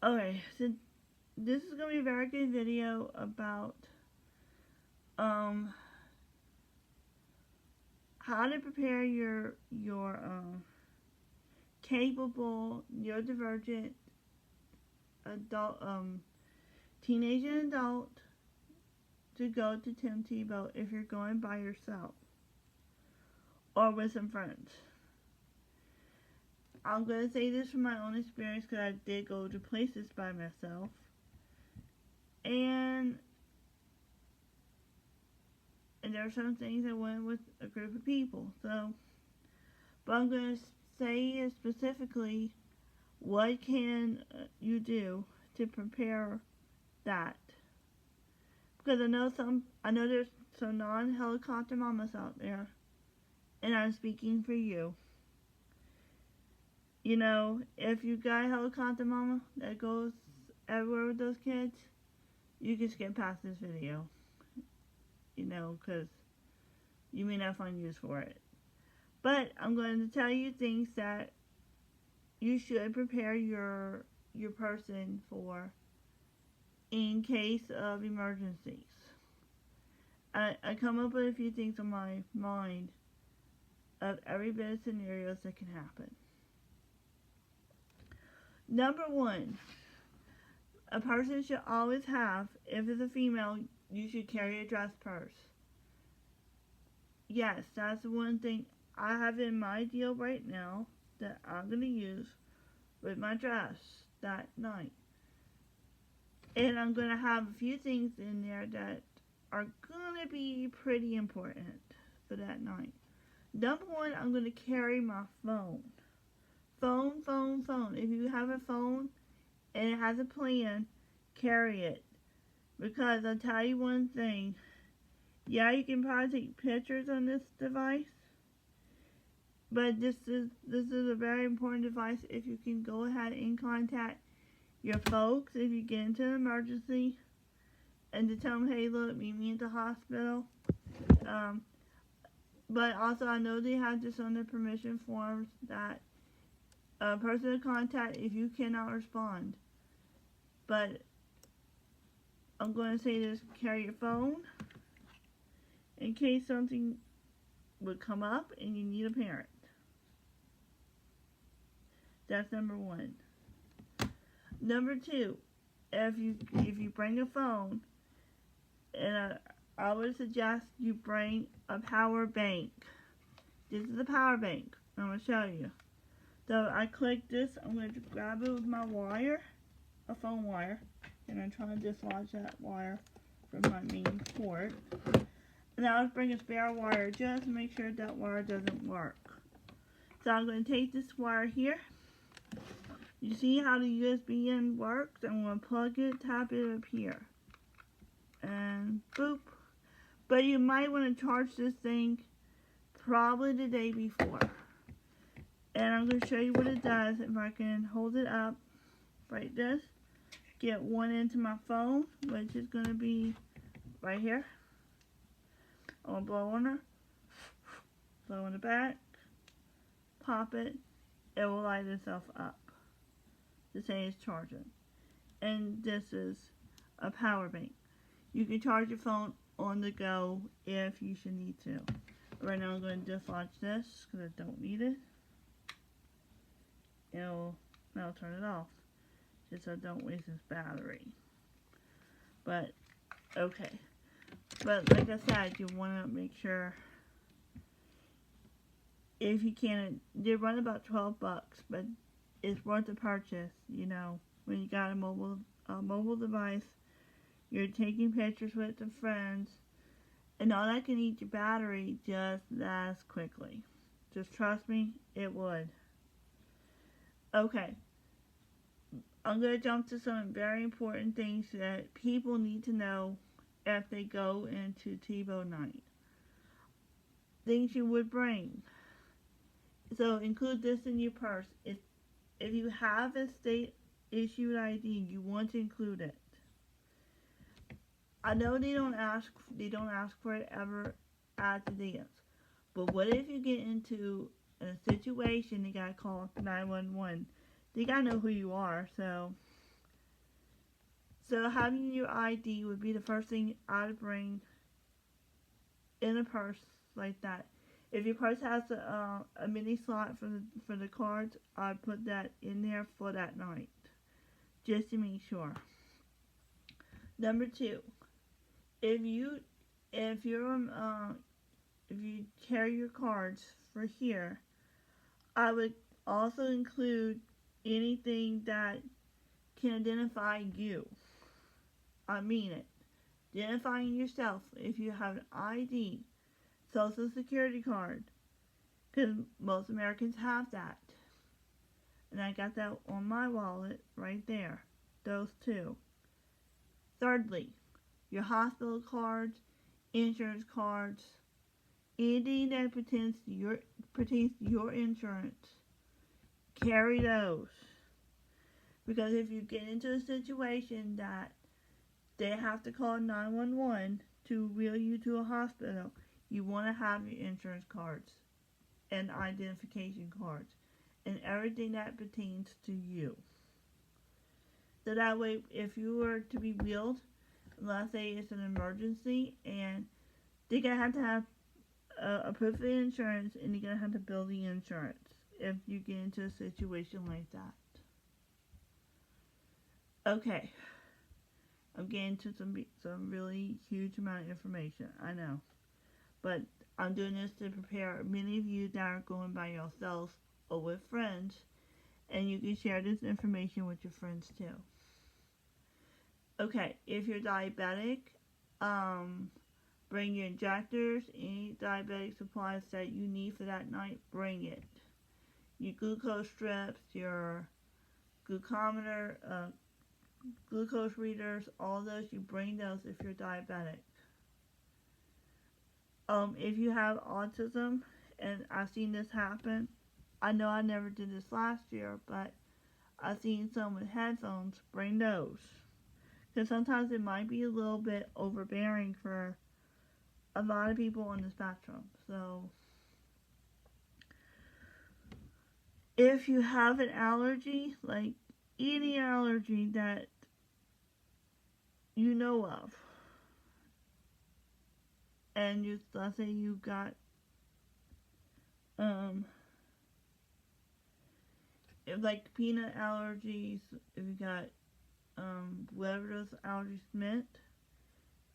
Okay, so this is gonna be a very good video about um how to prepare your capable neurodivergent adult teenage and adult to go to Tim Tebow if you're going by yourself or with some friends. I'm gonna say this from my own experience because I did go to places by myself, and there are some things I went with a group of people. So, but I'm gonna say specifically what can you do to prepare that, because I know there's some non-helicopter mamas out there, and I'm speaking for you. You know, if you got a helicopter mama that goes everywhere with those kids, you can skip past this video. You know, because you may not find use for it. But I'm going to tell you things that you should prepare your person for in case of emergencies. I come up with a few things on my mind of every bit of scenarios that can happen. Number one, a person should always have, if it's a female, you should carry a dress purse. Yes, that's the one thing I have in my deal right now that I'm going to use with my dress that night. And I'm going to have a few things in there that are going to be pretty important for that night. Number one, I'm going to carry my phone. Phone. If you have a phone and it has a plan, carry it. Because I'll tell you one thing. Yeah, you can probably take pictures on this device. But this is a very important device if you can go ahead and contact your folks if you get into an emergency, and to tell them, hey, look, meet me at the hospital. But also, I know they have this on their permission forms that a person to contact if you cannot respond. But I'm going to say this: carry your phone in case something would come up and you need a parent. That's number one. Number two, if you bring a phone, and I would suggest you bring a power bank. This is a power bank. I'm going to show you. So I click this. I'm going to grab it with my wire, a phone wire, and I'm trying to dislodge that wire from my main cord. And I'll bring a spare wire just to make sure that wire doesn't work. So I'm going to take this wire here. You see how the USB in works? I'm going to plug it, tap it up here. And boop. But you might want to charge this thing probably the day before. And I'm going to show you what it does. If I can hold it up like this. Get one into my phone, which is going to be right here. I'm going to blow on her. Blow in the back. Pop it. It will light itself up to say it's charging. And this is a power bank. You can charge your phone on the go if you should need to. Right now I'm going to dislodge this because I don't need it. Now I'll turn it off just so I don't waste this battery. But okay. But like I said, you want to make sure, if you can, they run about $12, but it's worth the purchase. You know, when you got a mobile device, you're taking pictures with the friends, and all that can eat your battery just as quickly. Just trust me, it would. Okay, I'm going to jump to some very important things that people need to know if they go into Tebow night. Things you would bring. So include this in your purse. If you have a state issued ID, you want to include it. I know they don't ask for it ever at the dance. But what if you get into a situation, they gotta call 911. They gotta know who you are, so So having your ID would be the first thing I'd bring in a purse like that. If your purse has a mini slot for the cards, I'd put that in there for that night, just to make sure. Number two, if you if you're if you carry your cards for here, I would also include anything that can identify you. I mean it. Identifying yourself. If you have an ID, Social Security card, because most Americans have that. And I got that on my wallet right there. Those two. Thirdly, your hospital cards, insurance cards, anything that pertains to your insurance. Carry those. Because if you get into a situation that they have to call 911 to wheel you to a hospital, you want to have your insurance cards and identification cards and everything that pertains to you. So that way, if you were to be wheeled, let's say it's an emergency and they're going to have a proof of insurance and you're going to have to bill the insurance if you get into a situation like that. Okay. I'm getting to some really huge amount of information, I know. But I'm doing this to prepare many of you that are going by yourselves or with friends, and you can share this information with your friends too. Okay, if you're diabetic, bring your injectors, any diabetic supplies that you need for that night, bring it. Your glucose strips, your glucometer, glucose readers, all those, you bring those if you're diabetic. If you have autism, and I've seen this happen, I know I never did this last year, but I've seen some with headphones, bring those. Because sometimes it might be a little bit overbearing for a lot of people on the spectrum. So, if you have an allergy, like any allergy that you know of, and let's say you got like peanut allergies, if you got whatever those allergies meant.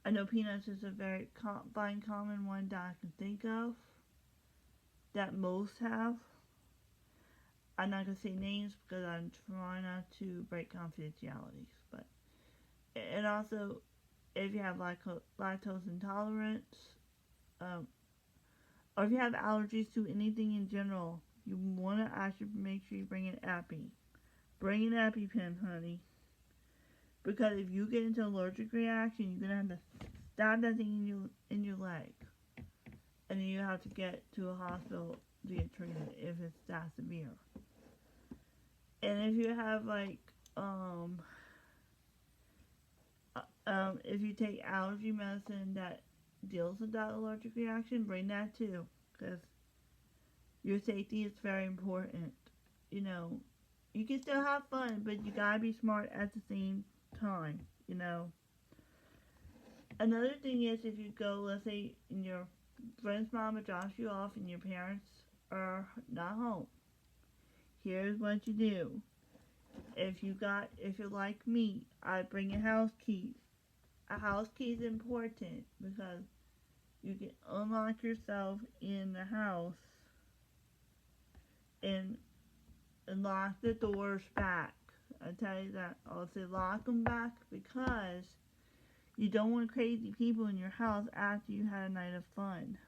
I know peanuts is a very common one that I can think of that most have. I'm not going to say names because I'm trying not to break confidentialities, but and also if you have lactose intolerance, or if you have allergies to anything in general, you want to actually make sure you bring an epi. Bring an EpiPen, honey. Because if you get into an allergic reaction, you're going to have to stab that thing in your leg. And then you have to get to a hospital to get treated if it's that severe. And if you have if you take allergy medicine that deals with that allergic reaction, bring that too. Because your safety is very important. You know, you can still have fun, but you gotta be smart at the same time, you know. Another thing is if you go, let's say, and your friend's mama drops you off and your parents are not home. Here's what you do. If you're like me, I bring a house key. A house key is important because you can unlock yourself in the house and lock the doors back. I tell you that. I'll say lock them back because you don't want crazy people in your house after you had a night of fun.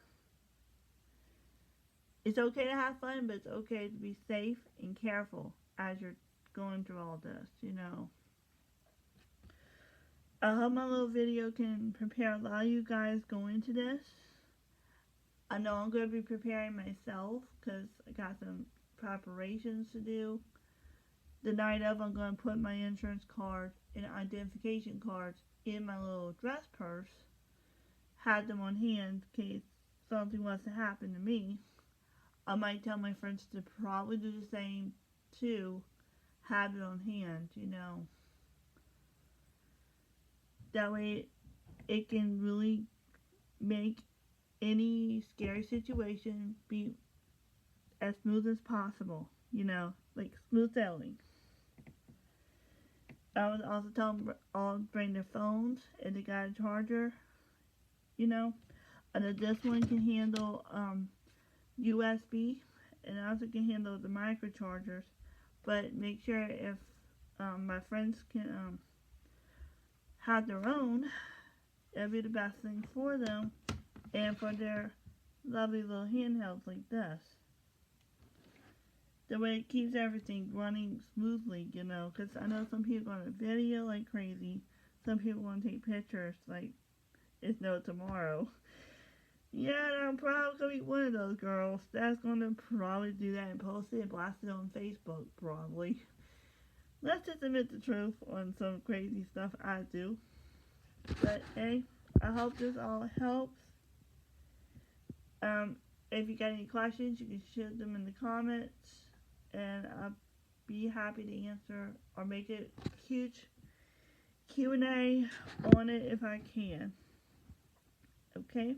It's okay to have fun, but it's okay to be safe and careful as you're going through all this, you know. I hope my little video can prepare a lot of you guys going into this. I know I'm going to be preparing myself because I got some preparations to do. The night of, I'm going to put my insurance card and identification cards in my little dress purse. Have them on hand in case something was to happen to me. I might tell my friends to probably do the same too. Have it on hand, you know. That way it can really make any scary situation be as smooth as possible, like smooth sailing. I would also tell them all bring their phones and they got a charger, you know. And this one can handle USB and also can handle the micro chargers. But make sure if my friends can have their own, it'll be the best thing for them and for their lovely little handhelds like this. The way it keeps everything running smoothly, because I know some people are going to video like crazy. Some people want to take pictures like it's no tomorrow. Yeah, I'm probably going to be one of those girls that's going to probably do that and post it and blast it on Facebook, probably. Let's just admit the truth on some crazy stuff I do. But hey, I hope this all helps. If you got any questions, you can shoot them in the comments, and I'll be happy to answer or make a huge Q&A on it if I can. Okay?